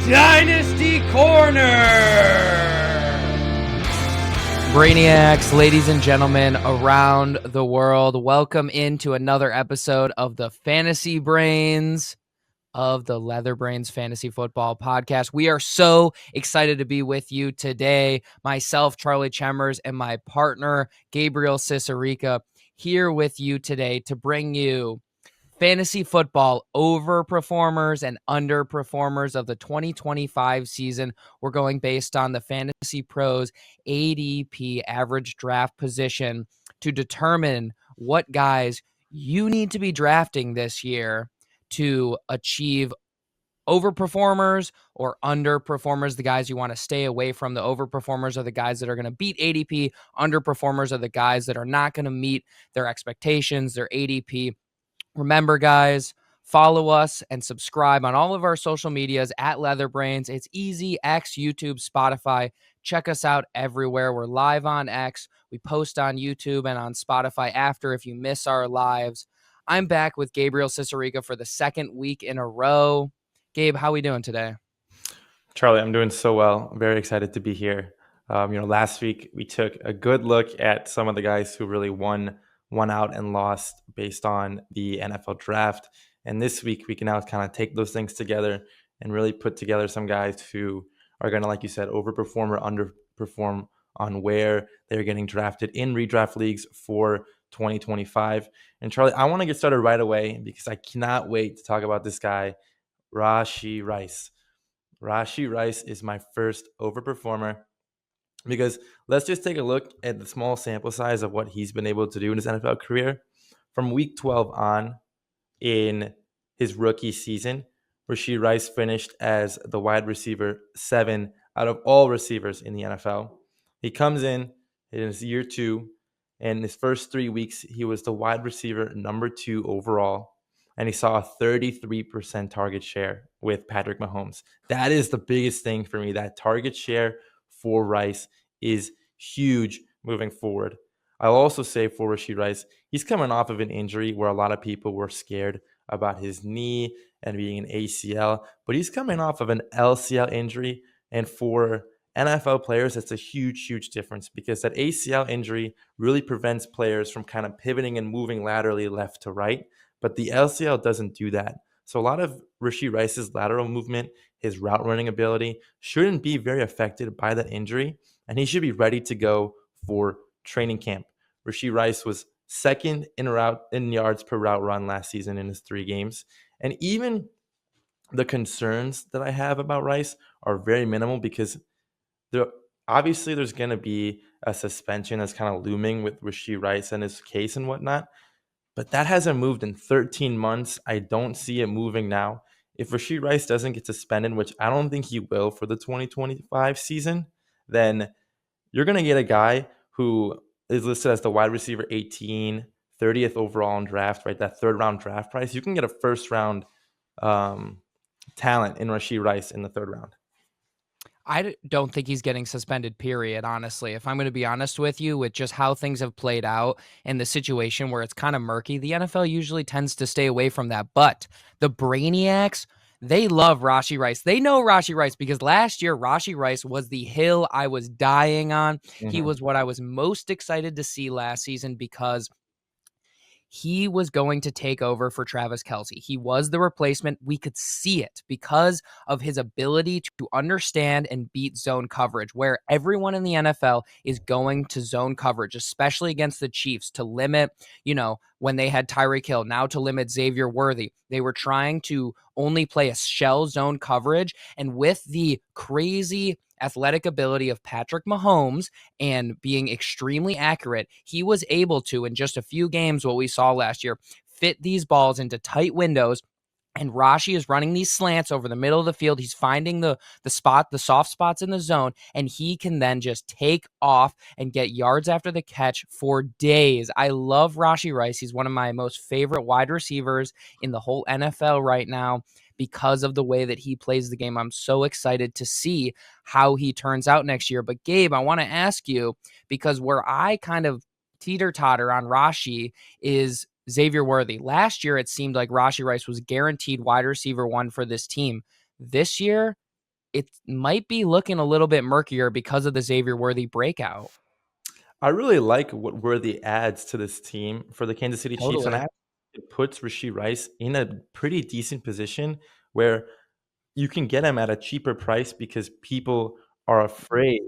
Dynasty Corner! Brainiacs, ladies and gentlemen around the world, welcome into another episode of the Fantasy Brains of the LeatherBrainz Fantasy Football Podcast. We are so excited to be with you today. Myself, Charlie Chemers, and my partner, Gabriel Sisarica, here with you today to bring you fantasy football overperformers and underperformers of the 2025 season. We're going based on the Fantasy Pros ADP, average draft position, to determine what guys you need to be drafting this year to achieve overperformers or underperformers. The guys you want to stay away from. The overperformers are the guys that are going to beat ADP. Underperformers are the guys that are not going to meet their expectations, their ADP. Remember, guys, follow us and subscribe on all of our social medias at LeatherBrainz. It's easy: X, YouTube, Spotify. Check us out everywhere. We're live on X. We post on YouTube and on Spotify after if you miss our lives. I'm back with Gabriel Sisarica for the second week in a row. Gabe, how are we doing today? Charlie, I'm doing so well. I'm very excited to be here. Last week we took a good look at some of the guys who really won out and lost based on the NFL draft. And this week we can now kind of take those things together and really put together some guys who are going to, like you said, overperform or underperform on where they're getting drafted in redraft leagues for 2025. And Charlie, I want to get started right away because I cannot wait to talk about this guy, Rashee Rice. Rashee Rice is my first overperformer because let's just take a look at the small sample size of what he's been able to do in his NFL career. From week 12 on in his rookie season, Rashee Rice finished as the wide receiver 7 out of all receivers in the NFL. He comes in his year 2, and his first 3 weeks, he was the wide receiver number 2 overall, and he saw a 33% target share with Patrick Mahomes. That is the biggest thing for me. That target share for Rice is huge moving forward. I'll also say for Rashee Rice, he's coming off of an injury where a lot of people were scared about his knee and being an ACL, but he's coming off of an LCL injury. And for NFL players, that's a huge, huge difference because that ACL injury really prevents players from kind of pivoting and moving laterally left to right. But the LCL doesn't do that. So a lot of Rashee Rice's lateral movement, his route running ability, shouldn't be very affected by that injury, and he should be ready to go for training camp. Rashee Rice was second in yards per route run last season in his 3 games. And even the concerns that I have about Rice are very minimal because obviously there's going to be a suspension that's kind of looming with Rashee Rice and his case and whatnot. But that hasn't moved in 13 months. I don't see it moving now. If Rashee Rice doesn't get suspended, which I don't think he will for the 2025 season, then you're going to get a guy who is listed as the wide receiver 18, 30th overall in draft, right? That 3rd round draft price. You can get a 1st round talent in Rashee Rice in the 3rd round. I don't think he's getting suspended, period, honestly. If I'm going to be honest with you, with just how things have played out and the situation where it's kind of murky, the NFL usually tends to stay away from that. But the Brainiacs, they love Rashee Rice. They know Rashee Rice because last year, Rashee Rice was the hill I was dying on. Mm-hmm. He was what I was most excited to see last season because he was going to take over for Travis Kelce. He was the replacement. We could see it because of his ability to understand and beat zone coverage, where everyone in the NFL is going to zone coverage, especially against the Chiefs, to limit, when they had Tyreek Hill, now to limit Xavier Worthy. They were trying to only play a shell zone coverage, and with the crazy athletic ability of Patrick Mahomes and being extremely accurate, he was able to, in just a few games, what we saw last year, fit these balls into tight windows. And Rashee is running these slants over the middle of the field. He's finding the soft spots in the zone, and he can then just take off and get yards after the catch for days. I love Rashee Rice. He's one of my most favorite wide receivers in the whole NFL right now because of the way that he plays the game. I'm so excited to see how he turns out next year. But Gabe, I want to ask you, because where I kind of teeter-totter on Rashee is Xavier Worthy. Last year, it seemed like Rashee Rice was guaranteed wide receiver 1 for this team. This year, it might be looking a little bit murkier because of the Xavier Worthy breakout. I really like what Worthy adds to this team for the Kansas City Chiefs, and Totally. it puts Rashee Rice in a pretty decent position where you can get him at a cheaper price because people are afraid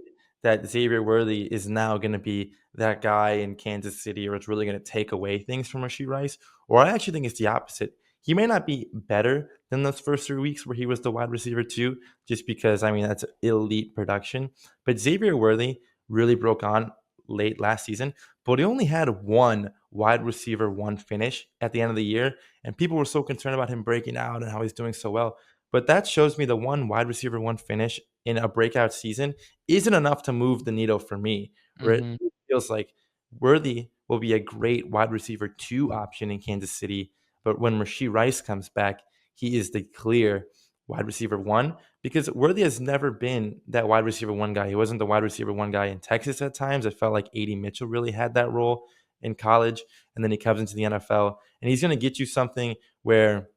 that Xavier Worthy is now going to be that guy in Kansas City, or it's really going to take away things from Rashee Rice. Or I actually think it's the opposite. He may not be better than those first 3 weeks where he was the wide receiver 2, just because, I mean, that's elite production. But Xavier Worthy really broke on late last season, but he only had one wide receiver 1 finish at the end of the year. And people were so concerned about him breaking out and how he's doing so well. But that shows me the one wide receiver 1 finish in a breakout season isn't enough to move the needle for me, where it Mhm. feels like Worthy will be a great wide receiver 2 option in Kansas City. But when Rashee Rice comes back, he is the clear wide receiver 1, because Worthy has never been that wide receiver 1 guy. He wasn't the wide receiver 1 guy in Texas at times. I felt like A.D. Mitchell really had that role in college, and then he comes into the NFL, and he's going to get you something where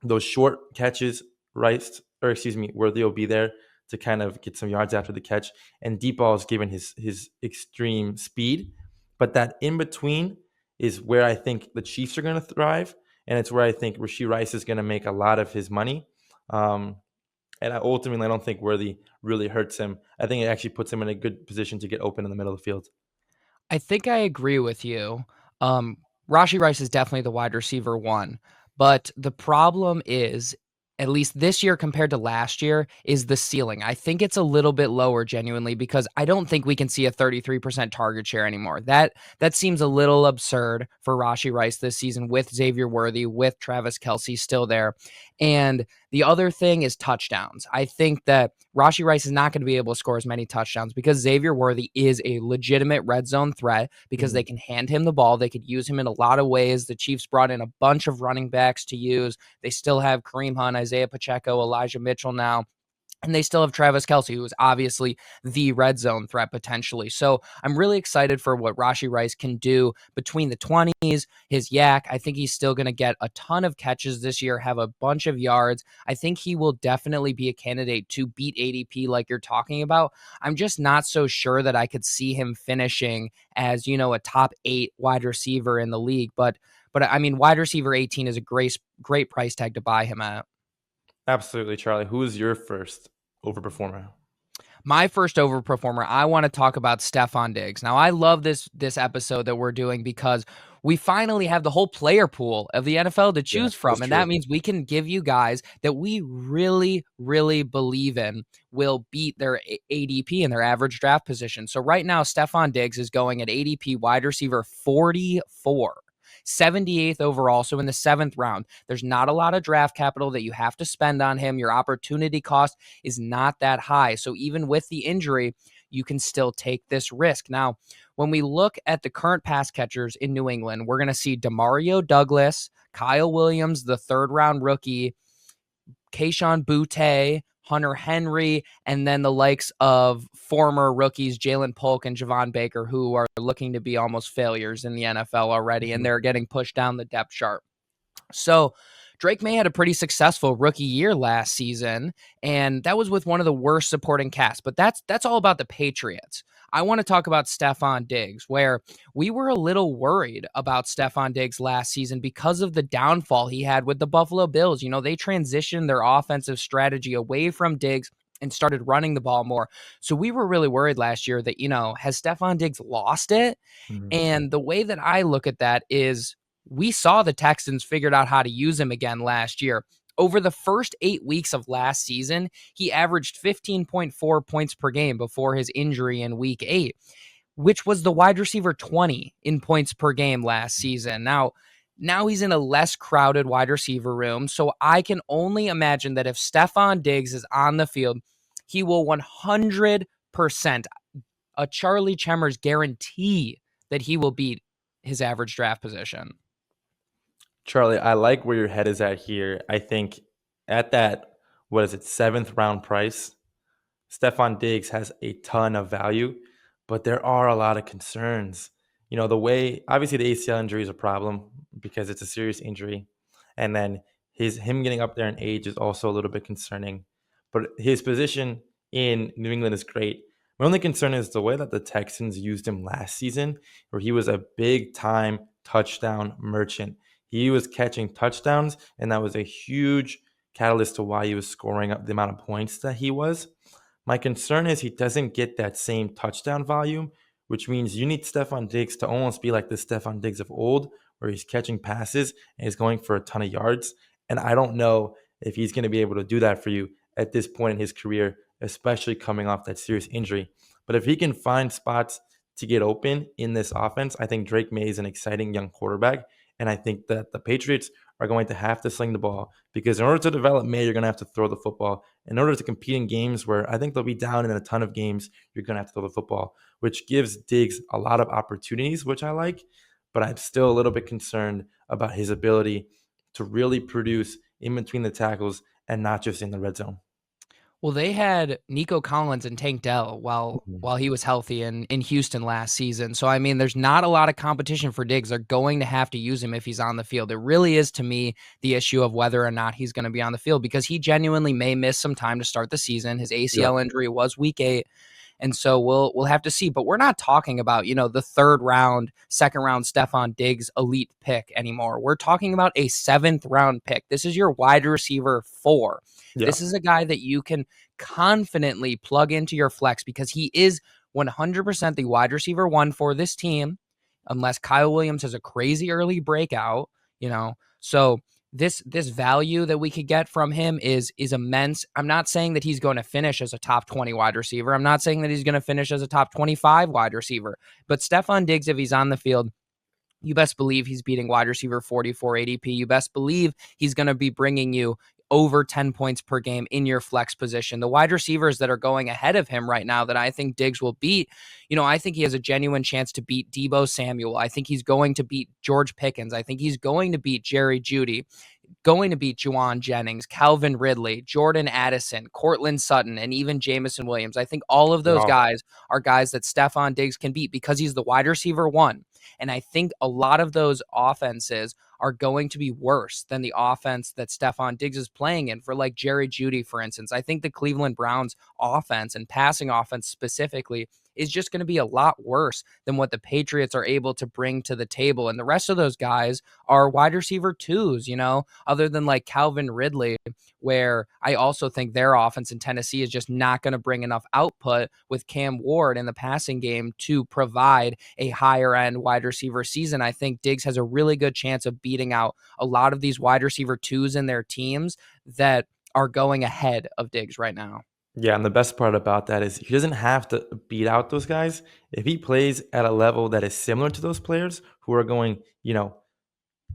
those short catches, Worthy will be there to kind of get some yards after the catch, and deep balls given his extreme speed. But that in between is where I think the Chiefs are going to thrive, and it's where I think Rashee Rice is going to make a lot of his money. Um, and ultimately, I don't think Worthy really hurts him. I think it actually puts him in a good position to get open in the middle of the field. I think I agree with you. Rashee Rice is definitely the wide receiver 1, but the problem is, at least this year compared to last year, is the ceiling. I think it's a little bit lower, genuinely, because I don't think we can see a 33% target share anymore. That seems a little absurd for Rashee Rice this season, with Xavier Worthy, with Travis Kelce still there. And the other thing is touchdowns. I think that Rashee Rice is not going to be able to score as many touchdowns because Xavier Worthy is a legitimate red zone threat, because they can hand him the ball. They could use him in a lot of ways. The Chiefs brought in a bunch of running backs to use. They still have Kareem Hunt, Isaiah Pacheco, Elijah Mitchell now. And they still have Travis Kelce, who is obviously the red zone threat potentially. So I'm really excited for what Rashee Rice can do between the 20s, his yak. I think he's still going to get a ton of catches this year, have a bunch of yards. I think he will definitely be a candidate to beat ADP like you're talking about. I'm just not so sure that I could see him finishing as, a top 8 wide receiver in the league. But I mean, wide receiver 18 is a great price tag to buy him at. Absolutely, Charlie. Who is your first overperformer? My first overperformer, I want to talk about Stefon Diggs. Now, I love this episode that we're doing because we finally have the whole player pool of the NFL to Yeah, choose from. that's And true. that means we can give you guys that we really, really believe in will beat their ADP and their average draft position. So right now, Stefon Diggs is going at ADP wide receiver 44. 78th overall, so in the 7th round. There's not a lot of draft capital that you have to spend on him. Your opportunity cost is not that high. So even with the injury, you can still take this risk. Now, when we look at the current pass catchers in New England, we're going to see Demario Douglas, Kyle Williams, the 3rd-round rookie, Kayshon Boutte, Hunter Henry, and then the likes of former rookies Jalen Polk and Javon Baker, who are looking to be almost failures in the NFL already, and they're getting pushed down the depth chart. So Drake May had a pretty successful rookie year last season, and that was with one of the worst supporting casts. But that's all about the Patriots. I want to talk about Stefon Diggs, where we were a little worried about Stefon Diggs last season because of the downfall he had with the Buffalo Bills. They transitioned their offensive strategy away from Diggs and started running the ball more. So we were really worried last year that, has Stefon Diggs lost it? Mhm. And the way that I look at that is, we saw the Texans figured out how to use him again last year. Over the first 8 weeks of last season, he averaged 15.4 points per game before his injury in week 8, which was the wide receiver 20 in points per game last season. Now he's in a less crowded wide receiver room, so I can only imagine that if Stefon Diggs is on the field, he will 100%, a Charlie Chemers guarantee, that he will beat his average draft position. Charlie, I like where your head is at here. I think at that, what is it, 7th round price, Stefon Diggs has a ton of value, but there are a lot of concerns. The way, obviously, the ACL injury is a problem. because it's a serious injury. And then him getting up there in age is also a little bit concerning. But his position in New England is great. My only concern is the way that the Texans used him last season, where he was a big time touchdown merchant. He was catching touchdowns, and that was a huge catalyst to why he was scoring up the amount of points that he was. My concern is he doesn't get that same touchdown volume, which means you need Stefon Diggs to almost be like the Stefon Diggs of old, where he's catching passes and he's going for a ton of yards. And I don't know if he's going to be able to do that for you at this point in his career, especially coming off that serious injury. But if he can find spots to get open in this offense, I think Drake May is an exciting young quarterback. And I think that the Patriots are going to have to sling the ball because in order to develop May, you're going to have to throw the football. In order to compete in games where I think they'll be down in a ton of games, you're going to have to throw the football, which gives Diggs a lot of opportunities, which I like. But I'm still a little bit concerned about his ability to really produce in between the tackles and not just in the red zone. Well, they had Nico Collins and Tank Dell while Mhm. while he was healthy in Houston last season. So I mean, there's not a lot of competition for Diggs. They're going to have to use him if he's on the field. It really is to me the issue of whether or not he's going to be on the field because he genuinely may miss some time to start the season. His Yep. ACL injury was week 8. And so we'll have to see. But we're not talking about, the third round, second round Stefon Diggs elite pick anymore. We're talking about a 7th round pick. This is your wide receiver 4. Yeah. This is a guy that you can confidently plug into your flex because he is 100% the wide receiver 1 for this team, unless Kyle Williams has a crazy early breakout. So this value that we could get from him is immense. I'm not saying that he's going to finish as a top 20 wide receiver. I'm not saying that he's going to finish as a top 25 wide receiver. But Stefon Diggs, if he's on the field, you best believe he's beating wide receiver 44 ADP. You best believe he's going to be bringing you over 10 points per game in your flex position. The wide receivers that are going ahead of him right now that I think Diggs will beat, I think he has a genuine chance to beat Deebo Samuel. I think he's going to beat George Pickens. I think he's going to beat Jerry Jeudy, going to beat Juwan Jennings, Calvin Ridley, Jordan Addison, Cortland Sutton, and even Jamison Williams. I think all of those Wow. guys are guys that Stefon Diggs can beat because he's the wide receiver 1. And I think a lot of those offenses are going to be worse than the offense that Stefon Diggs is playing in for like Jerry Jeudy, for instance. I think the Cleveland Browns offense and passing offense specifically is just going to be a lot worse than what the Patriots are able to bring to the table. And the rest of those guys are wide receiver 2s, other than like Calvin Ridley, where I also think their offense in Tennessee is just not going to bring enough output with Cam Ward in the passing game to provide a higher end wide receiver season. I think Diggs has a really good chance of beating out a lot of these wide receiver 2s in their teams that are going ahead of Diggs right now. Yeah, and the best part about that is he doesn't have to beat out those guys. If he plays at a level that is similar to those players who are going,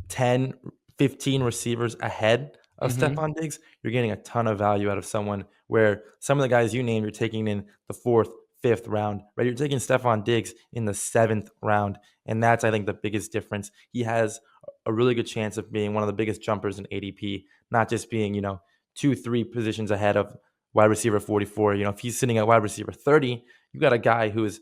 10, 15 receivers ahead of Mm-hmm. Stefon Diggs, you're getting a ton of value out of someone where some of the guys you named, you're taking in the 4th, 5th round, right? You're taking Stefon Diggs in the 7th round. And that's, I think, the biggest difference. He has a really good chance of being one of the biggest jumpers in ADP, not just being, 2, 3 positions ahead of wide receiver 44. If he's sitting at wide receiver 30, you got a guy who is,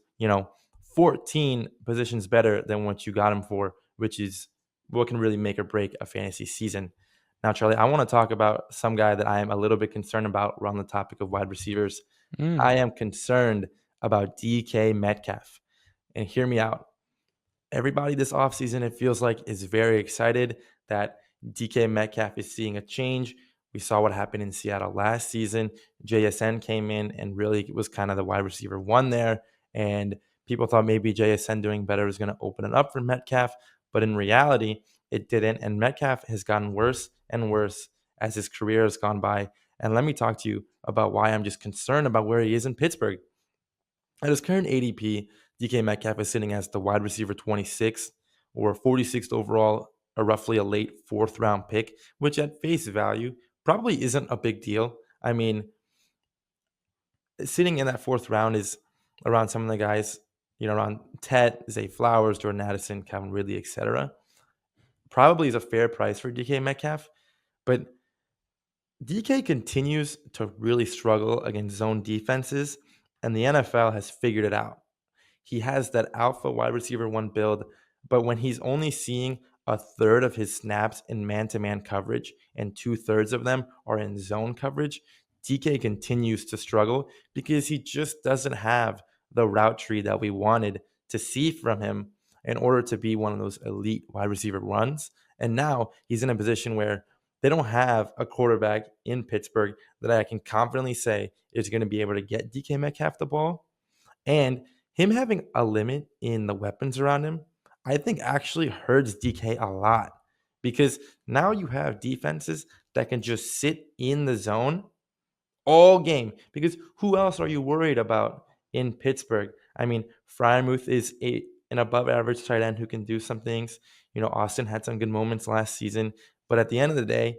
14 positions better than what you got him for, which is what can really make or break a fantasy season. Now, Charlie, I want to talk about some guy that I am a little bit concerned about around the topic of wide receivers. I Mm. am concerned about DK Metcalf. And hear me out. Everybody this offseason, it feels like, is very excited that DK Metcalf is seeing a change. We saw what happened in Seattle last season. JSN came in and really was kind of the wide receiver 1 there. And people thought maybe JSN doing better was going to open it up for Metcalf. But in reality, it didn't. And Metcalf has gotten worse and worse as his career has gone by. And let me talk to you about why I'm just concerned about where he is in Pittsburgh. At his current ADP, DK Metcalf is sitting as the wide receiver 26 or 46th overall, or roughly a late 4th round pick, which at face value probably isn't a big deal. I mean, sitting in that 4th round is around some of the guys, around Ted, Zay Flowers, Jordan Addison, Calvin Ridley, etc. Probably is a fair price for DK Metcalf, but DK continues to really struggle against zone defenses, and the NFL has figured it out. He has that alpha wide receiver 1 build, but when he's only seeing a third of his snaps in man-to-man coverage and 2/3 of them are in zone coverage, DK continues to struggle because he just doesn't have the route tree that we wanted to see from him in order to be one of those elite wide receiver runs. And now he's in a position where they don't have a quarterback in Pittsburgh that I can confidently say is going to be able to get DK Metcalf the ball. And him having a limit in the weapons around him, I think actually hurts DK a lot because now you have defenses that can just sit in the zone all game. Because who else are you worried about in Pittsburgh? I mean, Fryermuth is an above average tight end who can do some things. Austin had some good moments last season. But at the end of the day,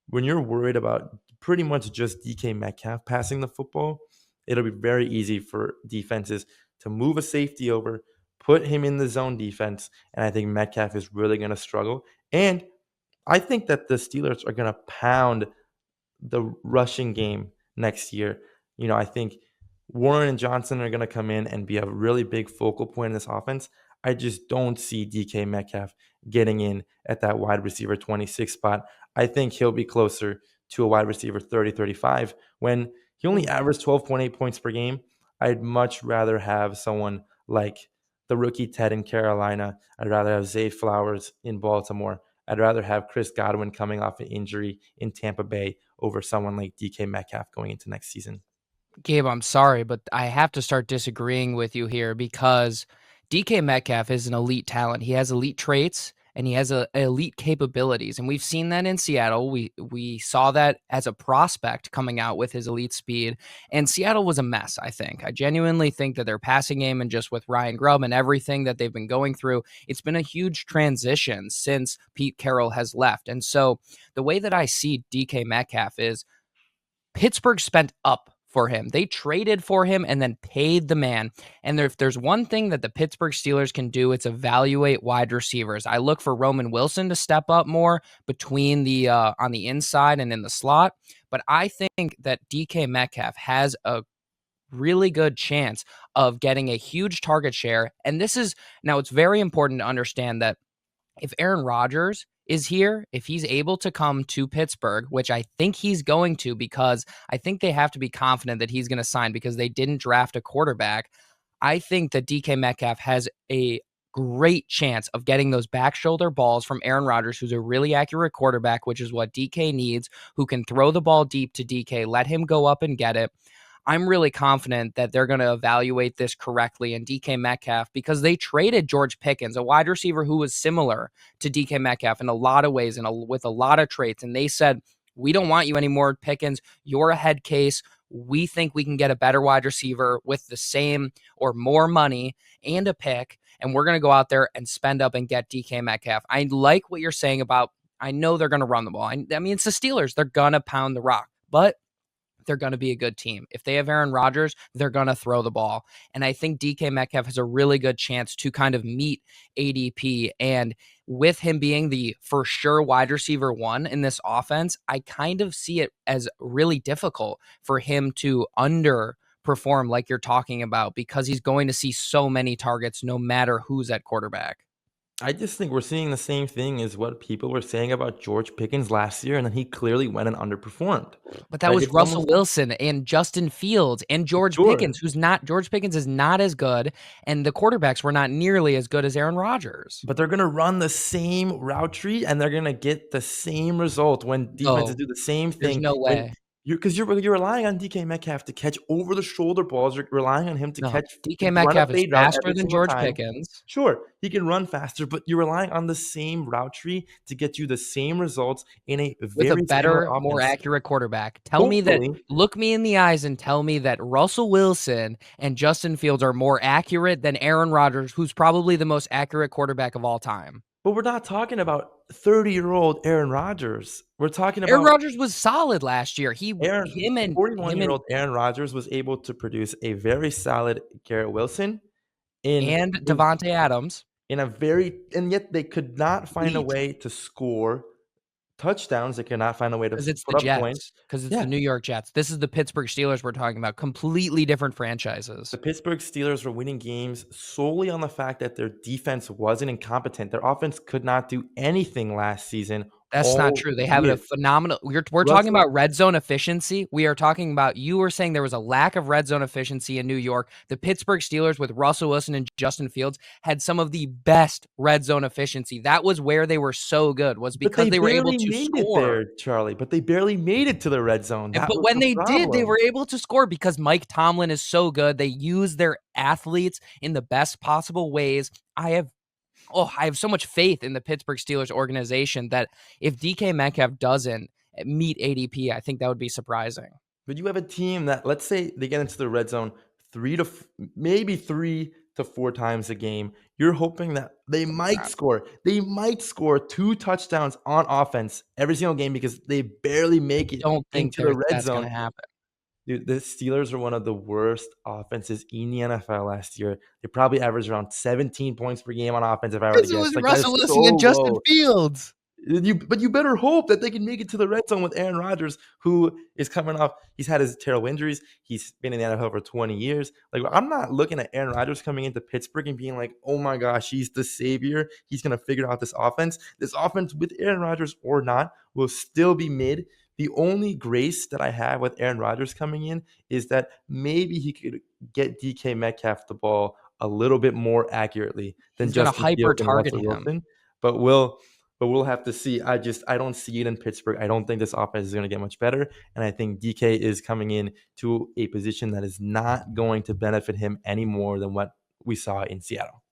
when you're worried about pretty much just DK Metcalf passing the football, it'll be very easy for defenses to move a safety over, put him in the zone defense, and I think Metcalf is really going to struggle. And I think that the Steelers are going to pound the rushing game next year. I think Warren and Johnson are going to come in and be a really big focal point in this offense. I just don't see DK Metcalf getting in at that wide receiver 26 spot. I think he'll be closer to a wide receiver 30, 35 when he only averaged 12.8 points per game. I'd much rather have someone like the rookie Ted in Carolina. I'd rather have Zay Flowers in Baltimore. I'd rather have Chris Godwin coming off an injury in Tampa Bay over someone like DK Metcalf going into next season. Gabe, I'm sorry, but I have to start disagreeing with you here because DK Metcalf is an elite talent. He has elite traits and he has elite capabilities, and we've seen that in Seattle. We saw that as a prospect coming out with his elite speed, and Seattle was a mess. I genuinely think that their passing game, and just with Ryan Grubb and everything that they've been going through, it's been a huge transition since Pete Carroll has left. And so the way that I see DK Metcalf is Pittsburgh spent up for him. They traded for him and then paid the man. And if there's one thing that the Pittsburgh Steelers can do, it's evaluate wide receivers. I look for Roman Wilson to step up more between the on the inside and in the slot. But I think that DK Metcalf has a really good chance of getting a huge target share. And it's very important to understand that if Aaron Rodgers is here, if he's able to come to Pittsburgh, which I think he's going to, because I think they have to be confident that he's going to sign because they didn't draft a quarterback. I think that DK Metcalf has a great chance of getting those back shoulder balls from Aaron Rodgers, who's a really accurate quarterback, which is what DK needs, who can throw the ball deep to DK, let him go up and get it. I'm really confident that they're going to evaluate this correctly in DK Metcalf because they traded George Pickens, a wide receiver who was similar to DK Metcalf in a lot of ways and with a lot of traits. And they said, we don't want you anymore, Pickens. You're a head case. We think we can get a better wide receiver with the same or more money and a pick. And we're going to go out there and spend up and get DK Metcalf. I like what you're saying about, I know they're going to run the ball. I mean, it's the Steelers. They're going to pound the rock. But they're going to be a good team. If they have Aaron Rodgers, they're going to throw the ball. And I think DK Metcalf has a really good chance to kind of meet ADP. And with him being the for sure wide receiver one in this offense, I kind of see it as really difficult for him to underperform like you're talking about because he's going to see so many targets no matter who's at quarterback. I just think we're seeing the same thing as what people were saying about George Pickens last year, and then he clearly went and underperformed. But that Like was it's Russell almost Wilson and Justin Fields and George sure, Pickens, George Pickens is not as good, and the quarterbacks were not nearly as good as Aaron Rodgers. but they're gonna run the same route tree and they're gonna get the same result when defenses No, do the same there's thing. no When way. you're relying on DK Metcalf to catch over the shoulder balls. You're relying on him to No, catch DK to run a Metcalf is fade route faster every than single George time. Pickens Sure, he can run faster, but you're relying on the same route tree to get you the same results in a with a very similar better, more offense. accurate quarterback. Hopefully, Look me in the eyes and tell me that Russell Wilson and Justin Fields are more accurate than Aaron Rodgers, who's probably the most accurate quarterback of all time. but we're not talking about 30-year-old Aaron Rodgers. We're talking Aaron about Rodgers was solid last year. Aaron, Him and 41-year-old Aaron Rodgers was able to produce a very solid Garrett Wilson in and in Davante Adams. in a very, and yet they could not find a Elite. way to score touchdowns. They cannot find a way to Because it's the put up points. Jets. Because it's the Yeah, New York Jets. This is the Pittsburgh Steelers we're talking about. Completely different franchises. the Pittsburgh Steelers were winning games solely on the fact that their defense wasn't incompetent. Their offense could not do anything last season That's not all true. They have a year. phenomenal we're talking Russell, about red zone efficiency. We are talking about you were saying there was a lack of red zone efficiency in New York. The Pittsburgh Steelers with Russell Wilson and Justin Fields had some of the best red zone efficiency. That was where they were so good, was but because they they were able barely to made it score. there, Charlie. But they barely made it to the red zone. That But was when the they did, they problem. were able to score because Mike Tomlin is so good. They use their athletes in the best possible ways. I have so much faith in the Pittsburgh Steelers organization that if DK Metcalf doesn't meet ADP, I think that would be surprising. But you have a team that, let's say they get into the red zone maybe 3 to 4 times a game. You're hoping that they might score. They might score 2 touchdowns on offense every single game because they barely make it Don't think into the red that's going zone. to happen. Dude, the Steelers are one of the worst offenses in the NFL last year. They probably averaged around 17 points per game on offense, if I were to Because it guess. was Like, that Russell is so Wilson and Justin low. Fields. But you better hope that they can make it to the red zone with Aaron Rodgers, who is coming off. He's had his terrible injuries. He's been in the NFL for 20 years. Like, I'm not looking at Aaron Rodgers coming into Pittsburgh and being like, oh my gosh, he's the savior. He's going to figure out this offense. This offense with Aaron Rodgers or not will still be mid. The only grace that I have with Aaron Rodgers coming in is that maybe he could get DK Metcalf the ball a little bit more accurately than He's going to Justin Fields and hyper-target Russell him. Wilson. But we'll have to see. I don't see it in Pittsburgh. I don't think this offense is going to get much better. And I think DK is coming in to a position that is not going to benefit him any more than what we saw in Seattle.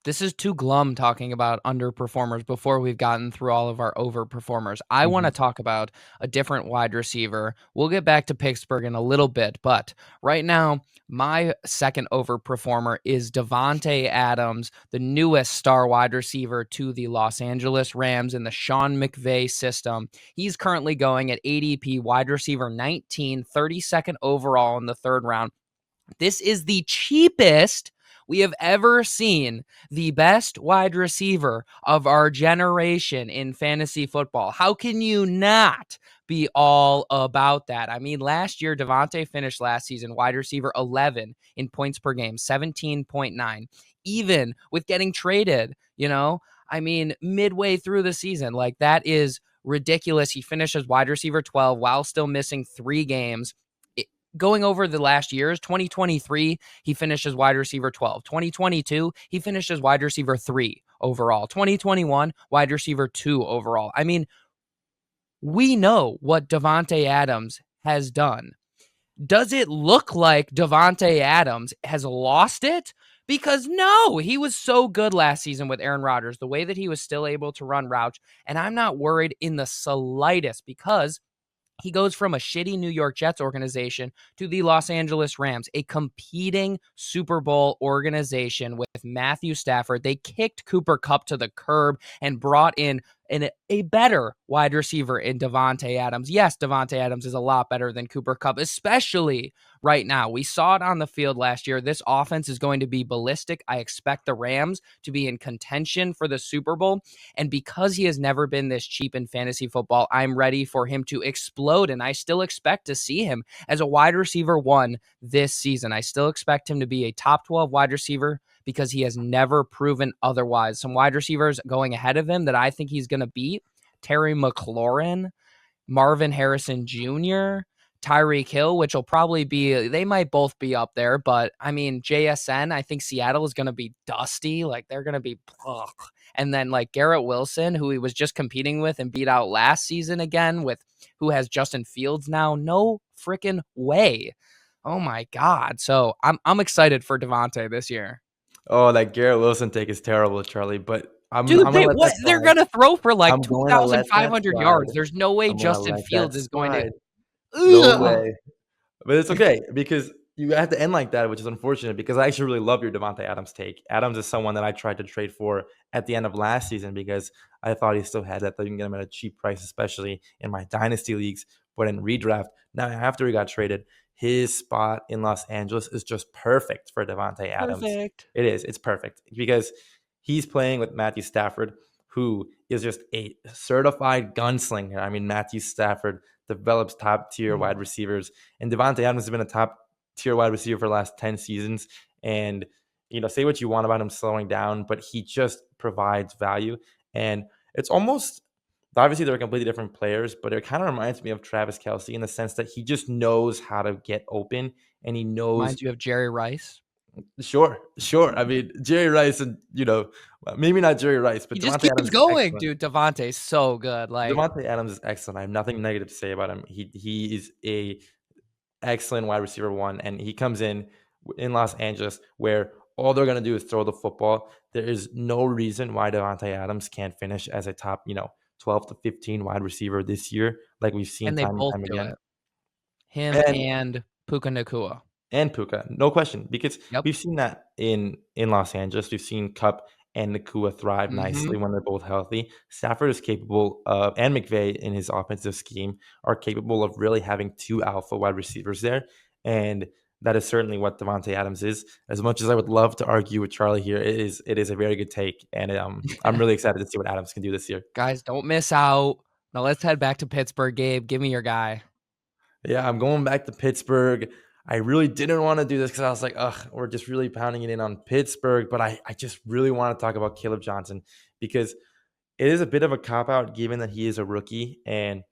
This is too glum talking about underperformers before we've gotten through all of our overperformers. I want to talk about a different wide receiver. We'll get back to Pittsburgh in a little bit, but right now, my second overperformer is Davante Adams, the newest star wide receiver to the Los Angeles Rams in the Sean McVay system. He's currently going at ADP wide receiver 19, 32nd overall in the third round. This is the cheapest we have ever seen the best wide receiver of our generation in fantasy football. How can you not be all about that? I mean, last year, Davante finished last season wide receiver 11 in points per game, 17.9. Even with getting traded, I mean, midway through the season, like that is ridiculous. He finished as wide receiver 12 while still missing 3 games. Going over the last years, 2023, he finished as wide receiver 12. 2022, he finished as wide receiver 3 overall. 2021, wide receiver 2 overall. I mean, we know what Davante Adams has done. Does it look like Davante Adams has lost it? Because no, he was so good last season with Aaron Rodgers, the way that he was still able to run routes. And I'm not worried in the slightest because he goes from a shitty New York Jets organization to the Los Angeles Rams, a competing Super Bowl organization with Matthew Stafford. They kicked Cooper Kupp to the curb and brought in a better wide receiver in Davante Adams. Yes, Davante Adams is a lot better than Cooper Kupp, especially right now. We saw it on the field last year. This offense is going to be ballistic. I expect the Rams to be in contention for the Super Bowl. And because he has never been this cheap in fantasy football, I'm ready for him to explode. And I still expect to see him as a wide receiver 1 this season. I still expect him to be a top 12 wide receiver because he has never proven otherwise. Some wide receivers going ahead of him that I think he's going to beat: Terry McLaurin, Marvin Harrison Jr., Tyreek Hill, which will probably be, they might both be up there, but I mean, JSN, I think Seattle is going to be dusty. Like they're going to be, ugh. And then like Garrett Wilson, who he was just competing with and beat out last season again who has Justin Fields now. No freaking way. Oh my God. So I'm excited for Davante this year. Oh, that Garrett Wilson take is terrible, Charlie. But I'm Dude, gonna let that they're slide. gonna throw for like I'm going to let that 2,500 slide. yards. There's no way I'm gonna Justin let that Fields is going to. slide. No Ugh. way. But it's okay because you have to end like that, which is unfortunate because I actually really love your Davante Adams take. Adams is someone that I tried to trade for at the end of last season because I thought he still had that. You can get him at a cheap price, especially in my dynasty leagues. But in redraft, now after he got traded, his spot in Los Angeles is just perfect for Davante Adams. Perfect. It is. It's perfect because he's playing with Matthew Stafford, who is just a certified gunslinger. I mean, Matthew Stafford develops top-tier wide receivers, and Davante Adams has been a top-tier wide receiver for the last 10 seasons. And, say what you want about him slowing down, but he just provides value. And it's almost, obviously they're completely different players, but it kind of reminds me of Travis Kelce in the sense that he just knows how to get open, and he knows. Reminds you of Jerry Rice. Sure. I mean, Jerry Rice and, maybe not Jerry Rice, but He just Davante keeps Adams is going, excellent. dude. Davante's so good. Like, Davante Adams is excellent. I have nothing negative to say about him. He is a excellent wide receiver one, and he comes in Los Angeles where all they're going to do is throw the football. There is no reason why Davante Adams can't finish as a top, 12 to 15 wide receiver this year, like we've seen and they time and both time do again. it. Him And and Puka Nacua. And Puka, no question, because Yep. we've seen that in Los Angeles. We've seen Cup and Nakua thrive nicely when they're both healthy. Stafford is capable of, and McVay in his offensive scheme are capable of really having two alpha wide receivers there. And that is certainly what Davante Adams is. As much as I would love to argue with Charlie here, it is a very good take. And I'm really excited to see what Adams can do this year. Guys, don't miss out. Now let's head back to Pittsburgh. Gabe, give me your guy. Yeah, I'm going back to Pittsburgh. I really didn't want to do this because I was like, we're just really pounding it in on Pittsburgh. But I just really want to talk about Kaleb Johnson because it is a bit of a cop-out given that he is a rookie and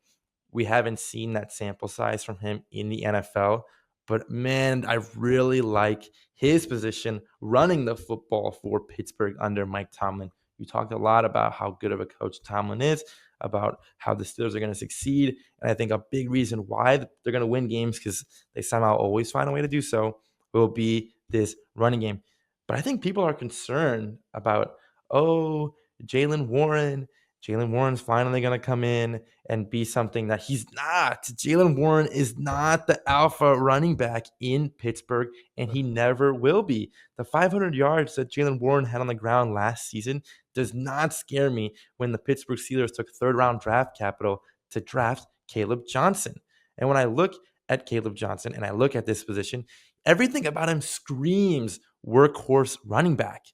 we haven't seen that sample size from him in the NFL. But, man, I really like his position running the football for Pittsburgh under Mike Tomlin. We talked a lot about how good of a coach Tomlin is, about how the Steelers are going to succeed. And I think a big reason why they're going to win games, because they somehow always find a way to do so, will be this running game. But I think people are concerned about, Jaylen Warren. Jaylen Warren's finally going to come in and be something that he's not. Jaylen Warren is not the alpha running back in Pittsburgh, and he never will be. The 500 yards that Jaylen Warren had on the ground last season does not scare me when the Pittsburgh Steelers took third-round draft capital to draft Kaleb Johnson. And when I look at Kaleb Johnson and I look at this position, everything about him screams workhorse running back.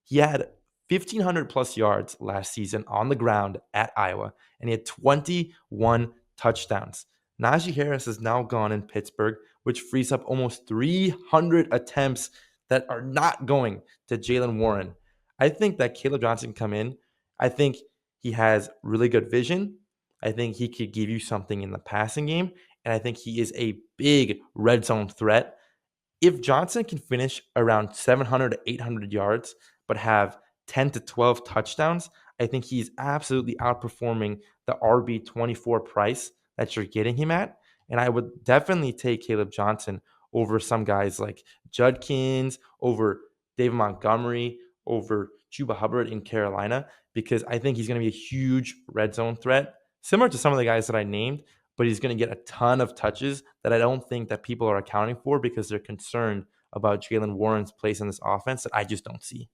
He had 1,500 plus yards last season on the ground at Iowa, and he had 21 touchdowns. Najee Harris is now gone in Pittsburgh, which frees up almost 300 attempts that are not going to Jaylen Warren. I think that Kaleb Johnson come in. I think he has really good vision. I think he could give you something in the passing game, and I think he is a big red zone threat. If Johnson can finish around 700 to 800 yards, but have 10 to 12 touchdowns, I think he's absolutely outperforming the RB24 price that you're getting him at. And I would definitely take Kaleb Johnson over some guys like Judkins, over David Montgomery, over Chuba Hubbard in Carolina, because I think he's going to be a huge red zone threat, similar to some of the guys that I named, but he's going to get a ton of touches that I don't think that people are accounting for because they're concerned about Jaylen Warren's place in this offense that I just don't see.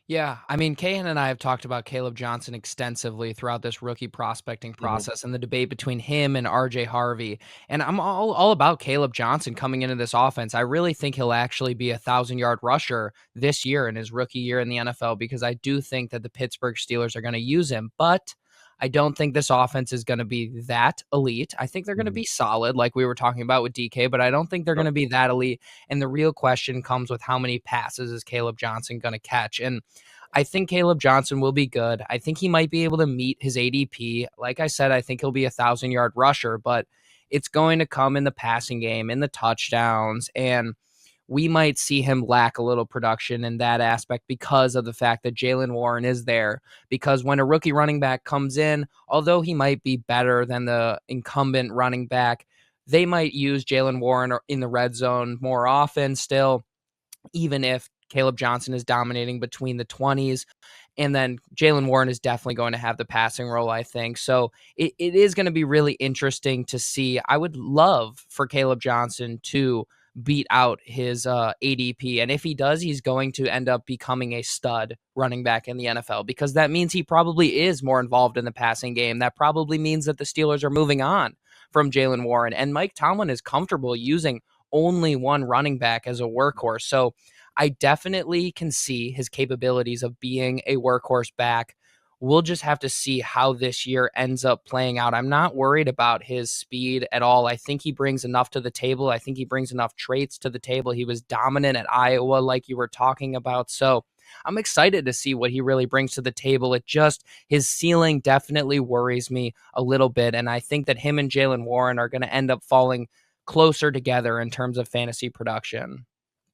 Yeah, I mean, Kahan and I have talked about Kaleb Johnson extensively throughout this rookie prospecting process and the debate between him and RJ Harvey. And I'm all about Kaleb Johnson coming into this offense. I really think he'll actually be a 1,000-yard rusher this year in his rookie year in the NFL because I do think that the Pittsburgh Steelers are going to use him. But I don't think this offense is going to be that elite. I think they're going to be solid, like we were talking about with DK, but I don't think they're going to be that elite. And the real question comes with how many passes is Kaleb Johnson going to catch? And I think Kaleb Johnson will be good. I think he might be able to meet his ADP. Like I said, I think he'll be a 1,000-yard rusher, but it's going to come in the passing game, in the touchdowns, and we might see him lack a little production in that aspect because of the fact that Jaylen Warren is there. Because when a rookie running back comes in, although he might be better than the incumbent running back, they might use Jaylen Warren in the red zone more often still, even if Kaleb Johnson is dominating between the 20s. And then Jaylen Warren is definitely going to have the passing role, I think. So it is going to be really interesting to see. I would love for Kaleb Johnson to beat out his ADP. And if he does, he's going to end up becoming a stud running back in the NFL because that means he probably is more involved in the passing game. That probably means that the Steelers are moving on from Jaylen Warren. And Mike Tomlin is comfortable using only one running back as a workhorse. So I definitely can see his capabilities of being a workhorse back we'll just have to see how this year ends up playing out. I'm not worried about his speed at all. I think he brings enough to the table. I think he brings enough traits to the table. He was dominant at Iowa, like you were talking about. So I'm excited to see what he really brings to the table. His ceiling definitely worries me a little bit. And I think that him and Jaylen Warren are going to end up falling closer together in terms of fantasy production.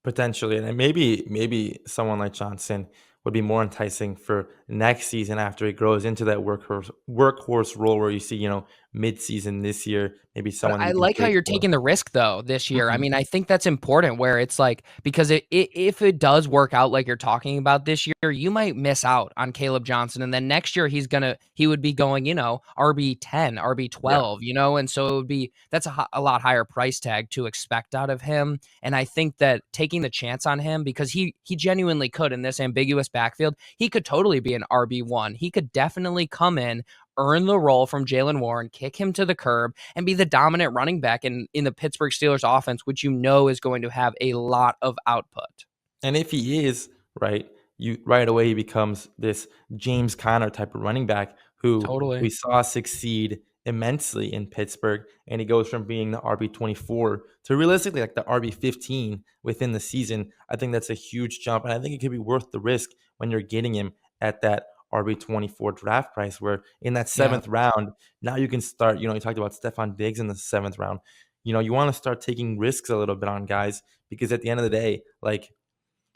Potentially, and maybe someone like Johnson would be more enticing for next season after he grows into that workhorse role where you see, mid-season this year, maybe But someone that I you can like how trade you're for. taking the risk though this year. I Mhm. mean, I think that's important where it's like because if it does work out like you're talking about this year, you might miss out on Kaleb Johnson, and then next year he would be going, RB10, Yeah. RB12, and so it would be that's a lot higher price tag to expect out of him. And I think that taking the chance on him because he genuinely could in this ambiguous backfield, he could totally be an RB1. He could definitely come in, earn the role from Jaylen Warren, kick him to the curb, and be the dominant running back in the Pittsburgh Steelers offense, which is going to have a lot of output. And if he is, right, you right away he becomes this James Conner type of running back who Totally. we saw succeed immensely in Pittsburgh. And he goes from being the RB24 to realistically like the RB15 within the season. I think that's a huge jump. And I think it could be worth the risk when you're getting him at that RB24 draft price, where in that Yeah. seventh round, now you can start, you talked about Stefon Diggs in the seventh round. You want to start taking risks a little bit on guys because at the end of the day, like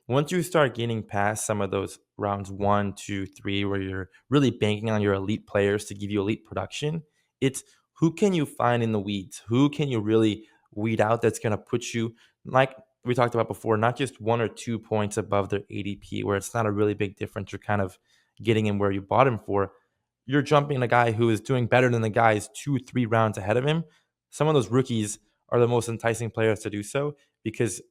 once you start getting past some of those rounds 1, 2, 3, where you're really banking on your elite players to give you elite production, it's who can you find in the weeds? Who can you really weed out that's going to put you, like we talked about before, not just 1 or 2 points above their ADP, where it's not a really big difference. You're kind of getting him where you bought him for. You're jumping a guy who is doing better than the guys 2, 3 rounds ahead of him. Some of those rookies are the most enticing players to do so because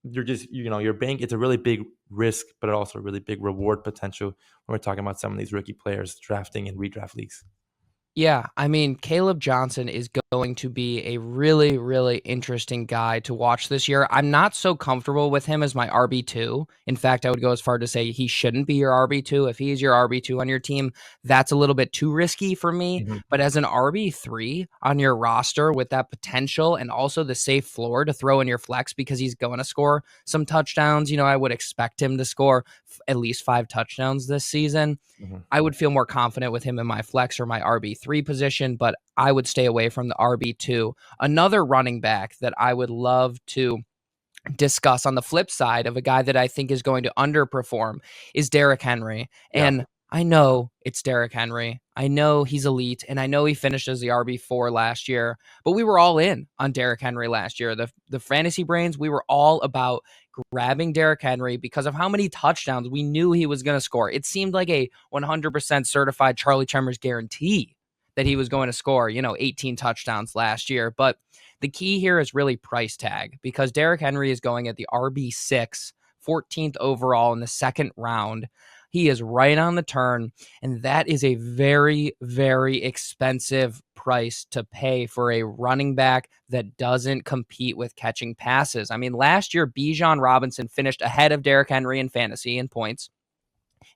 you're just your bank. It's a really big risk, but also a really big reward potential when we're talking about some of these rookie players drafting in redraft leagues. Yeah, I mean, Kaleb Johnson is going to be a really, really interesting guy to watch this year. I'm not so comfortable with him as my RB2. In fact, I would go as far to say he shouldn't be your RB2. If he's your RB2 on your team, that's a little bit too risky for me. Mhm. But as an RB3 on your roster with that potential and also the safe floor to throw in your flex because he's going to score some touchdowns, I would expect him to score at least 5 touchdowns this season. Mhm. I would feel more confident with him in my flex or my RB3 position, but I would stay away from the RB2. Another running back that I would love to discuss on the flip side of a guy that I think is going to underperform is Derrick Henry. Yeah. And I know it's Derrick Henry. I know he's elite, and I know he finished as the RB4 last year, but we were all in on Derrick Henry last year. The fantasy brains, we were all about grabbing Derrick Henry because of how many touchdowns we knew he was going to score. It seemed like a 100% certified Charlie Chemers guarantee that he was going to score, 18 touchdowns last year. But the key here is really price tag because Derrick Henry is going at the RB6, 14th overall in the second round. He is right on the turn, and that is a very, very expensive price to pay for a running back that doesn't compete with catching passes. I mean, last year, Bijan Robinson finished ahead of Derrick Henry in fantasy in points.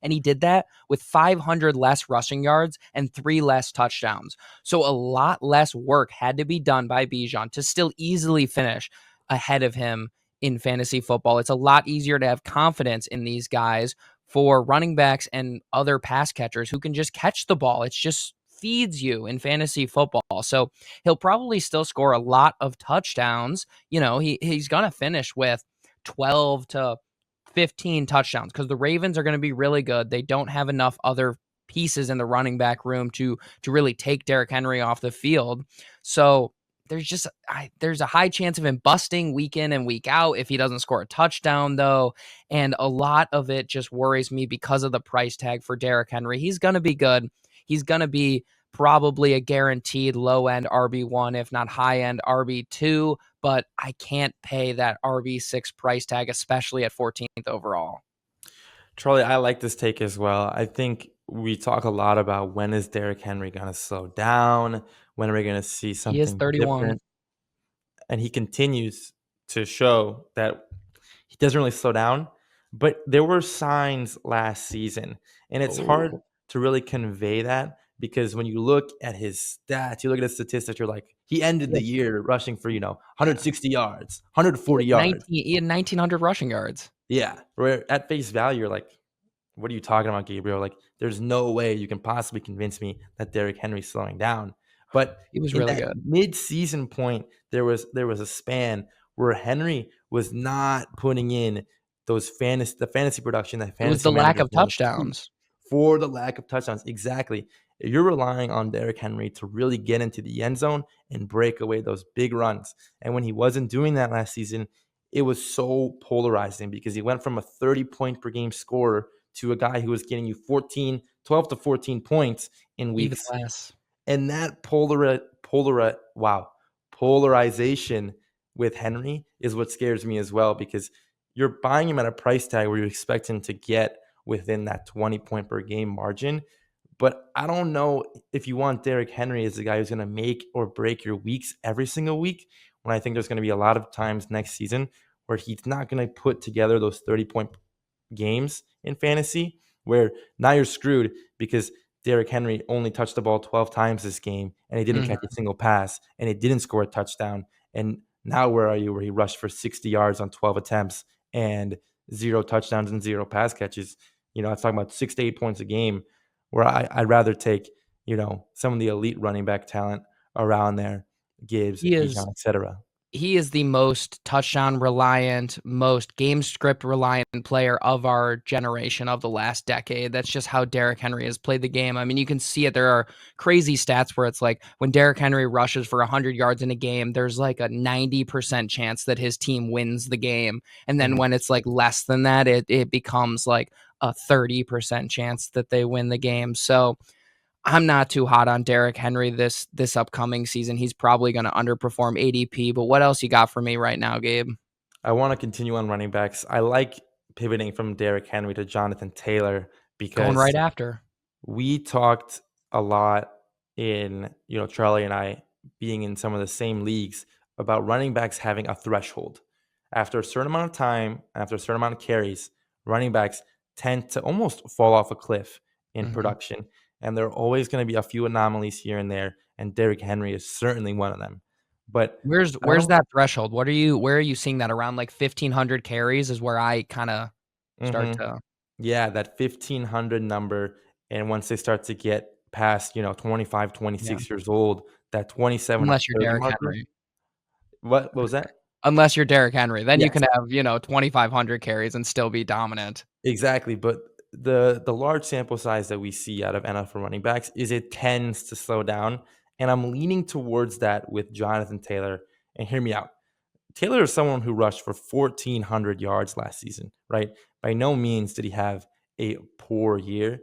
And he did that with 500 less rushing yards and 3 less touchdowns. So a lot less work had to be done by Bijan to still easily finish ahead of him in fantasy football. It's a lot easier to have confidence in these guys for running backs and other pass catchers who can just catch the ball. It's just feeds you in fantasy football. So he'll probably still score a lot of touchdowns. He's going to finish with 12 to 15 touchdowns because the Ravens are going to be really good. They don't have enough other pieces in the running back room to really take Derrick Henry off the field. So there's a high chance of him busting week in and week out if he doesn't score a touchdown, though. And a lot of it just worries me because of the price tag for Derrick Henry. He's going to be good. He's going to be probably a guaranteed low end RB1, if not high end RB2, but I can't pay that RB6 price tag, especially at 14th overall. Charlie, I like this take as well. I think we talk a lot about when is Derrick Henry going to slow down? When are we going to see He is something 31. different? And he continues to show that he doesn't really slow down. But there were signs last season, and it's hard Oh, to really convey that, because when you look at his stats, you look at his statistics, you're like, he ended the year rushing for, 160 yards, 140 yards. He had 1,900 rushing yards. Yeah. Where at face value, you're like, what are you talking about, Gabriel? Like, there's no way you can possibly convince me that Derrick Henry's slowing down. But He was in really that good. mid-season point, there was a span where Henry was not putting in the fantasy production that It was fantasy the lack managers of want to see, touchdowns. for the lack of touchdowns. Exactly. You're relying on Derrick Henry to really get into the end zone and break away those big runs. And when he wasn't doing that last season, it was so polarizing, because he went from a 30-point per game scorer to a guy who was getting you 12 to 14 points in Even weeks. less. And that polarization with Henry is what scares me as well, because you're buying him at a price tag where you expect him to get within that 20-point per game margin. But I don't know if you want Derrick Henry as the guy who's going to make or break your weeks every single week, when I think there's going to be a lot of times next season where he's not going to put together those 30-point games in fantasy, where now you're screwed because Derrick Henry only touched the ball 12 times this game, and he didn't catch a single pass, and he didn't score a touchdown. And now where are you, where he rushed for 60 yards on 12 attempts and 0 touchdowns and 0 pass catches? I was talking about 6 to 8 points a game, where I'd rather take, some of the elite running back talent around there, Gibbs, He is Bijan, etc. he is the most touchdown reliant, most game script reliant player of our generation, of the last decade. That's just how Derrick Henry has played the game. I mean, you can see it. There are crazy stats where it's like when Derrick Henry rushes for 100 yards in a game, there's like a 90% chance that his team wins the game. And then when it's like less than that, it becomes like a 30% chance that they win the game. So I'm not too hot on Derrick Henry this upcoming season. He's probably going to underperform ADP, but what else you got for me right now, Gabe? I want to continue on running backs. I like pivoting from Derrick Henry to Jonathan Taylor, Going right because after. we talked a lot in, Charlie and I being in some of the same leagues, about running backs having a threshold. After a certain amount of time, after a certain amount of carries, running backs tend to almost fall off a cliff in production. And there are always going to be a few anomalies here and there. And Derrick Henry is certainly one of them. But Where's I don't. that threshold? Where are you seeing that? Around like 1,500 carries is where I kind of start Mhm. to, Yeah, that 1,500 number. And once they start to get past, 25, yeah. 26 years old, that 27 or Unless you're 30 Derrick marker. Henry. What was that? Unless you're Derrick Henry, then you Yes, can have, 2,500 carries and still be dominant. exactly. But the large sample size that we see out of NFL running backs is it tends to slow down. And I'm leaning towards that with Jonathan Taylor. And hear me out. Taylor is someone who rushed for 1,400 yards last season, right? By no means did he have a poor year.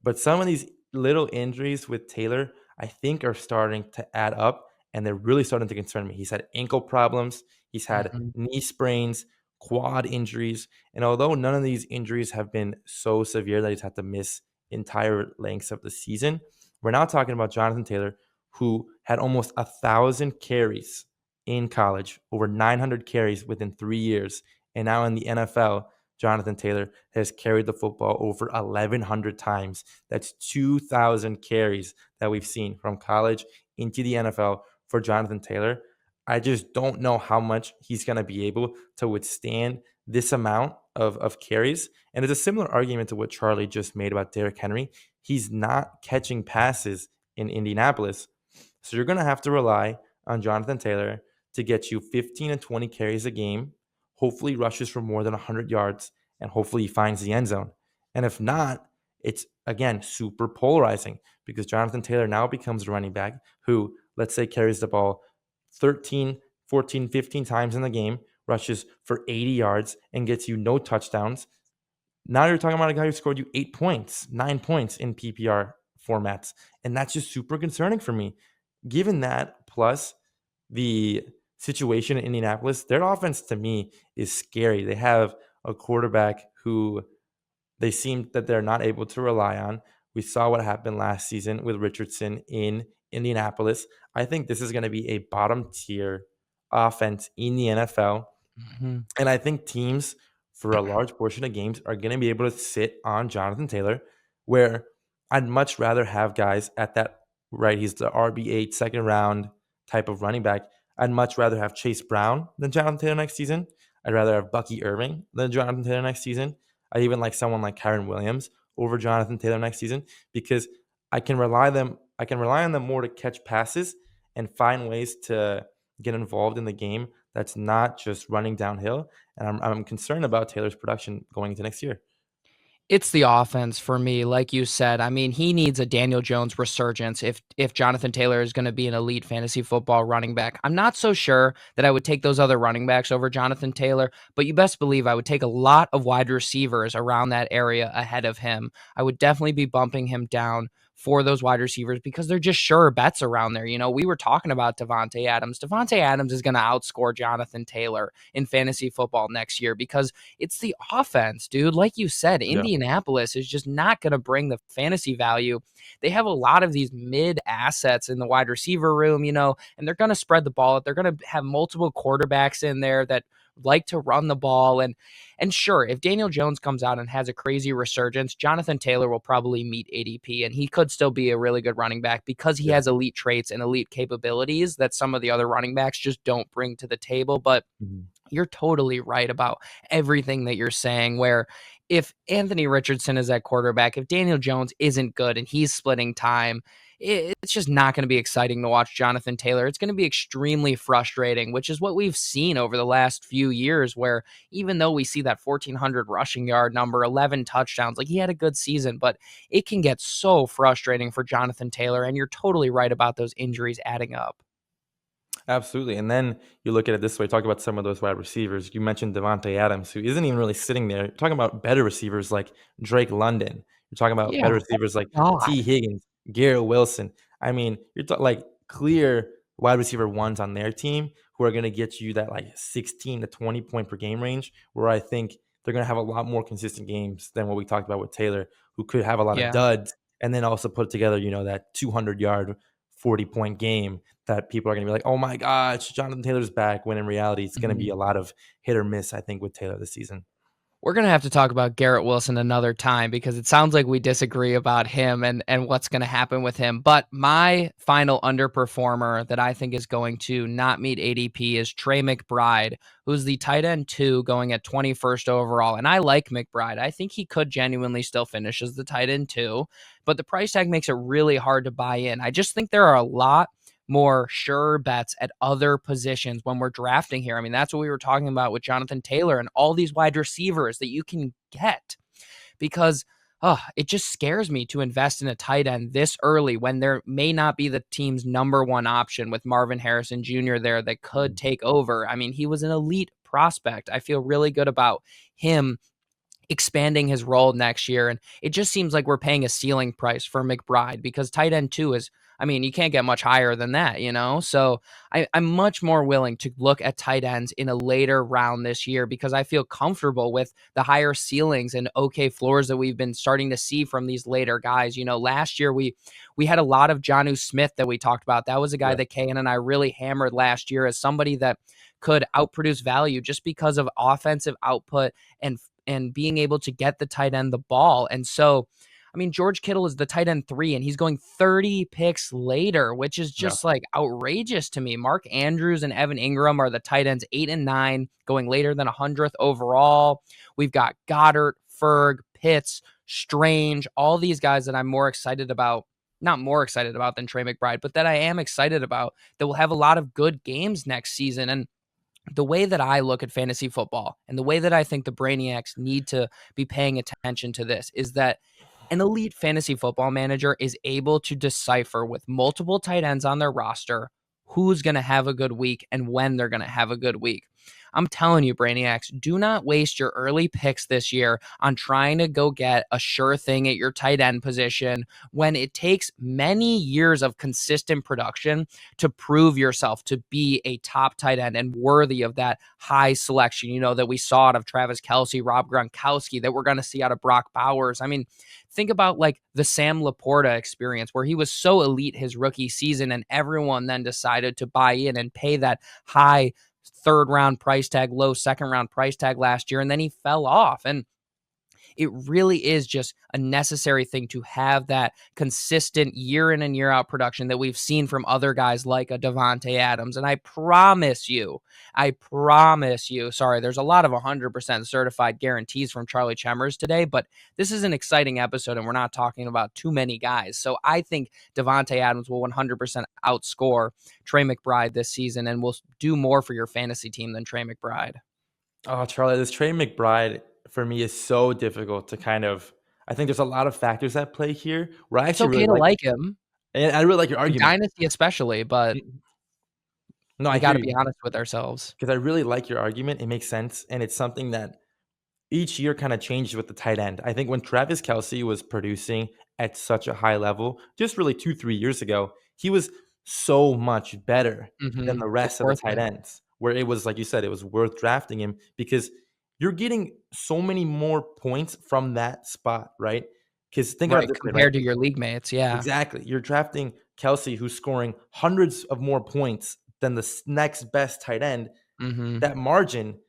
But some of these little injuries with Taylor, I think, are starting to add up, and they're really starting to concern me. He's had ankle problems, he's had Mhm. knee sprains, quad injuries. And although none of these injuries have been so severe that he's had to miss entire lengths of the season, we're now talking about Jonathan Taylor, who had almost 1,000 carries in college, over 900 carries within 3 years. And now in the NFL, Jonathan Taylor has carried the football over 1,100 times. That's 2,000 carries that we've seen from college into the NFL for Jonathan Taylor. I just don't know how much he's going to be able to withstand this amount of carries. And it's a similar argument to what Charlie just made about Derrick Henry. He's not catching passes in Indianapolis. So you're going to have to rely on Jonathan Taylor to get you 15 and 20 carries a game, hopefully rushes for more than 100 yards, and hopefully he finds the end zone. And if not, it's, again, super polarizing, because Jonathan Taylor now becomes a running back who, let's say, carries the ball 13, 14, 15 times in the game, rushes for 80 yards, and gets you no touchdowns. Now you're talking about a guy who scored you 8 points, 9 points in PPR formats. And that's just super concerning for me. Given that, plus the situation in Indianapolis, their offense to me is scary. They have a quarterback who they seem that they're not able to rely on. We saw what happened last season with Richardson in Indianapolis. I think this is going to be a bottom tier offense in the NFL. Mhm. And I think teams, for a large portion of games, are going to be able to sit on Jonathan Taylor, where I'd much rather have guys at that, right? He's the RB8 second round type of running back. I'd much rather have Chase Brown than Jonathan Taylor next season. I'd rather have Bucky Irving than Jonathan Taylor next season. I even like someone like Kyron Williams over Jonathan Taylor next season, because I can rely on them more to catch passes and find ways to get involved in the game that's not just running downhill. And I'm concerned about Taylor's production going into next year. It's the offense for me, like you said. I mean, he needs a Daniel Jones resurgence if Jonathan Taylor is going to be an elite fantasy football running back. I'm not so sure that I would take those other running backs over Jonathan Taylor, but you best believe I would take a lot of wide receivers around that area ahead of him. I would definitely be bumping him down for those wide receivers because they're just sure bets around there. You know, we were talking about Davante Adams. Davante Adams is going to outscore Jonathan Taylor in fantasy football next year because it's the offense, dude. Like you said, Yeah. Indianapolis is just not going to bring the fantasy value. They have a lot of these mid assets in the wide receiver room, you know, and they're going to spread the ball. They're going to have multiple quarterbacks in there that like to run the ball. And sure, if Daniel Jones comes out and has a crazy resurgence, Jonathan Taylor will probably meet ADP, and he could still be a really good running back because he Yeah. has elite traits and elite capabilities that some of the other running backs just don't bring to the table. But Mhm. you're totally right about everything that you're saying, where if Anthony Richardson is at quarterback, if Daniel Jones isn't good and he's splitting time, it's just not going to be exciting to watch Jonathan Taylor. It's going to be extremely frustrating, which is what we've seen over the last few years, where even though we see that 1,400 rushing yard number, 11 touchdowns, like he had a good season, but it can get so frustrating for Jonathan Taylor. And you're totally right about those injuries adding up. Absolutely. And then you look at it this way, talk about some of those wide receivers. You mentioned Davante Adams, who isn't even really sitting there. You're talking about better receivers like Drake London. You're talking about Yeah. better receivers like God. T. Higgins, Garrett Wilson. I mean, you're like clear wide receiver ones on their team who are going to get you that like 16 to 20 point per game range, where I think they're going to have a lot more consistent games than what we talked about with Taylor, who could have a lot of Yeah. duds and then also put together, that 200-yard, 40-point game that people are going to be like, oh my gosh, Jonathan Taylor's back, when in reality, it's going to be Mhm. a lot of hit or miss, I think, with Taylor this season. We're going to have to talk about Garrett Wilson another time because it sounds like we disagree about him and what's going to happen with him. But my final underperformer that I think is going to not meet ADP is Tre McBride, who's the tight end 2 going at 21st overall. And I like McBride. I think he could genuinely still finish as the tight end 2, but the price tag makes it really hard to buy in. I just think there are a lot more sure bets at other positions when we're drafting here. I mean, that's what we were talking about with Jonathan Taylor and all these wide receivers that you can get, because it just scares me to invest in a tight end this early when there may not be the team's number one option with Marvin Harrison Jr. there that could take over. I mean, he was an elite prospect. I feel really good about him expanding his role next year. And it just seems like we're paying a ceiling price for McBride because tight end 2 is, I mean, you can't get much higher than that, you know? So I'm much more willing to look at tight ends in a later round this year because I feel comfortable with the higher ceilings and okay floors that we've been starting to see from these later guys. You know, last year we had a lot of Jonnu Smith that we talked about. That was a guy Yeah. that Kayan and I really hammered last year as somebody that could outproduce value just because of offensive output and being able to get the tight end the ball. And so, I mean, George Kittle is the tight end 3, and he's going 30 picks later, which is Yeah. just like outrageous to me. Mark Andrews and Evan Ingram are the tight ends 8 and 9, going later than 100th overall. We've got Goddard, Ferg, Pitts, Strange, all these guys that I'm more excited about. Not more excited about than Tre McBride, but that I am excited about that will have a lot of good games next season. And the way that I look at fantasy football and the way that I think the Brainiacs need to be paying attention to this is that an elite fantasy football manager is able to decipher with multiple tight ends on their roster who's going to have a good week and when they're going to have a good week. I'm telling you, Brainiacs, do not waste your early picks this year on trying to go get a sure thing at your tight end position when it takes many years of consistent production to prove yourself to be a top tight end and worthy of that high selection, you know, that we saw out of Travis Kelce, Rob Gronkowski, that we're going to see out of Brock Bowers. I mean, think about like the Sam Laporta experience where he was so elite his rookie season and everyone then decided to buy in and pay that high third round price tag, low second round price tag last year. And then he fell off. And it really is just a necessary thing to have that consistent year in and year out production that we've seen from other guys like a Davante Adams. And I promise you, sorry, there's a lot of 100% certified guarantees from Charlie Chemers today, but this is an exciting episode and we're not talking about too many guys. So I think Davante Adams will 100% outscore Tre McBride this season and will do more for your fantasy team than Tre McBride. Oh, Charlie, this Tre McBride for me is so difficult to kind of. I think there's a lot of factors at play here where I It's actually okay really to like, like him, and I really like your in argument. Dynasty especially, but No, I we got hear to you be honest with ourselves. because I really like your argument. It makes sense, and it's something that each year kind of changed with the tight end. I think when Travis Kelce was producing at such a high level, just really 2, 3 years ago, he was so much better than the It's rest of the worth tight it. ends, where it was, like you said, it was worth drafting him because you're getting so many more points from that spot, right? Because think about Right, it this way, right? compared to your league mates, yeah. Exactly. You're drafting Kelsey, who's scoring hundreds of more points than the next best tight end. Mhm. That margin,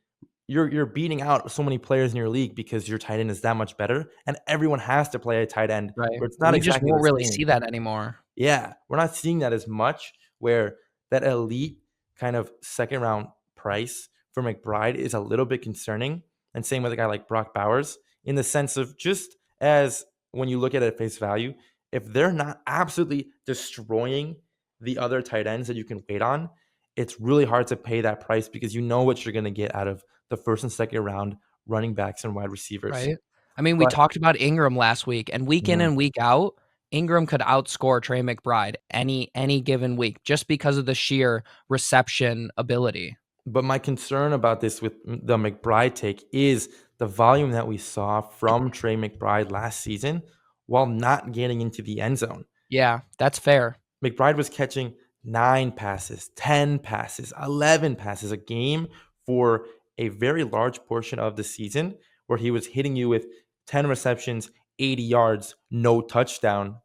you're beating out so many players in your league because your tight end is that much better, and everyone has to play a tight end Right. where it's not We just exactly won't the really same. see that anymore. Yeah, we're not seeing that as much where that elite kind of second round price for McBride is a little bit concerning. And same with a guy like Brock Bowers, in the sense of just as when you look at it at face value, if they're not absolutely destroying the other tight ends that you can wait on, it's really hard to pay that price because you know what you're going to get out of the first and second round running backs and wide receivers. Right? I mean, we But talked about Ingram last week, and week in Mhm. and week out, Ingram could outscore Tre McBride any given week just because of the sheer reception ability. But my concern about this with the McBride take is the volume that we saw from Tre McBride last season while not getting into the end zone. Yeah, that's fair. McBride was catching 9 passes, 10 passes, 11 passes a game for a very large portion of the season where he was hitting you with 10 receptions, 80 yards, no touchdown.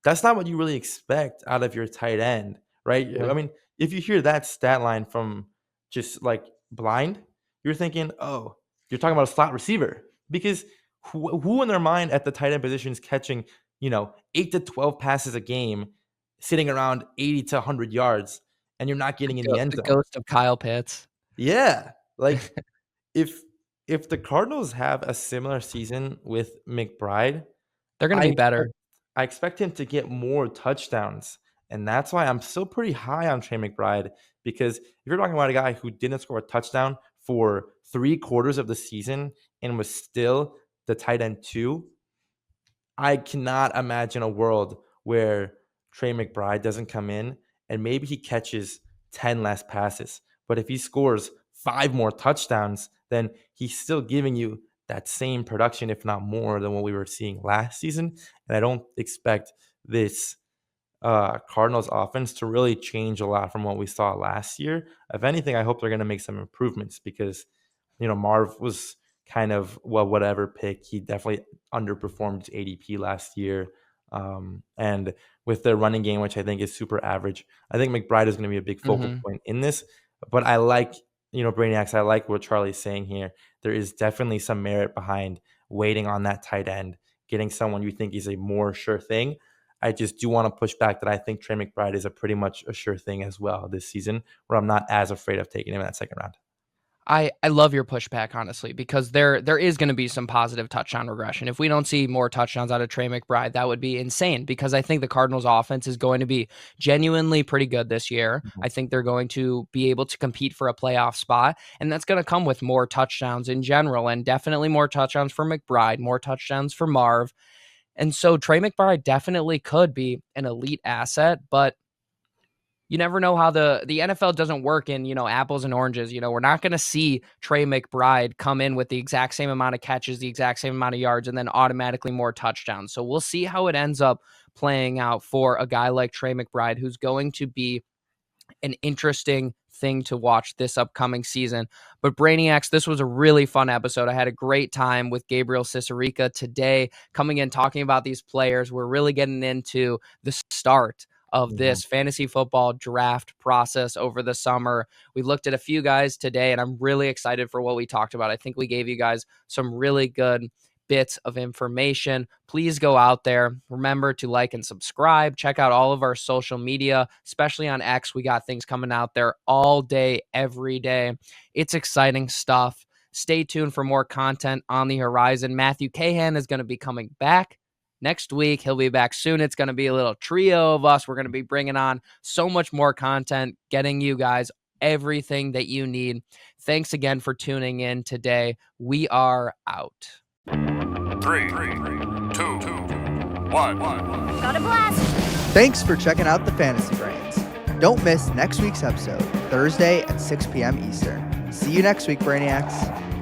That's not what you really expect out of your tight end, right? Yeah. I mean, if you hear that stat line from just like blind, you're thinking, oh, you're talking about a slot receiver because who in their mind at the tight end position is catching, 8 to 12 passes a game, sitting around 80 to 100 yards, and you're not getting in the end The zone? ghost of Kyle Pitts. Yeah, like if if the Cardinals have a similar season with McBride, They're gonna I be better. expect I expect him to get more touchdowns, and that's why I'm still pretty high on Tre McBride because if you're talking about a guy who didn't score a touchdown for 3 quarters of the season and was still the tight end 2, I cannot imagine a world where Tre McBride doesn't come in and maybe he catches 10 less passes. But if he scores 5 more touchdowns, then he's still giving you that same production, if not more, than what we were seeing last season. And I don't expect this Cardinals offense to really change a lot from what we saw last year. If anything, I hope they're going to make some improvements because, Marv was kind of, well, whatever pick. He definitely underperformed his ADP last year. And with their running game, which I think is super average, I think McBride is going to be a big focal Mhm. point in this. But I like, Brainiacs, I like what Charlie's saying here. There is definitely some merit behind waiting on that tight end, getting someone you think is a more sure thing. I just do want to push back that I think Tre McBride is a pretty much a sure thing as well this season, where I'm not as afraid of taking him in that second round. I love your pushback, honestly, because there is going to be some positive touchdown regression. If we don't see more touchdowns out of Tre McBride, that would be insane because I think the Cardinals offense is going to be genuinely pretty good this year. Mhm. I think they're going to be able to compete for a playoff spot, and that's going to come with more touchdowns in general and definitely more touchdowns for McBride, more touchdowns for Marv. And so Tre McBride definitely could be an elite asset, but you never know how the NFL doesn't work in, apples and oranges. We're not going to see Tre McBride come in with the exact same amount of catches, the exact same amount of yards, and then automatically more touchdowns. So we'll see how it ends up playing out for a guy like Tre McBride, who's going to be an interesting thing to watch this upcoming season. But Brainiacs, this was a really fun episode. I had a great time with Gabriel Sisarica today, coming in talking about these players. We're really getting into the start of Mhm. this fantasy football draft process over the summer. We looked at a few guys today, and I'm really excited for what we talked about. I think we gave you guys some really good bits of information. Please go out there. Remember to like and subscribe. Check out all of our social media, especially on X. We got things coming out there all day, every day. It's exciting stuff. Stay tuned for more content on the horizon. Matthew Cahan is going to be coming back next week. He'll be back soon. It's going to be a little trio of us. We're going to be bringing on so much more content, getting you guys everything that you need. Thanks again for tuning in today. We are out. 3, 2, 1. Got a blast! Thanks for checking out the Fantasy Brains. Don't miss next week's episode, Thursday at 6 p.m. Eastern. See you next week, Brainiacs.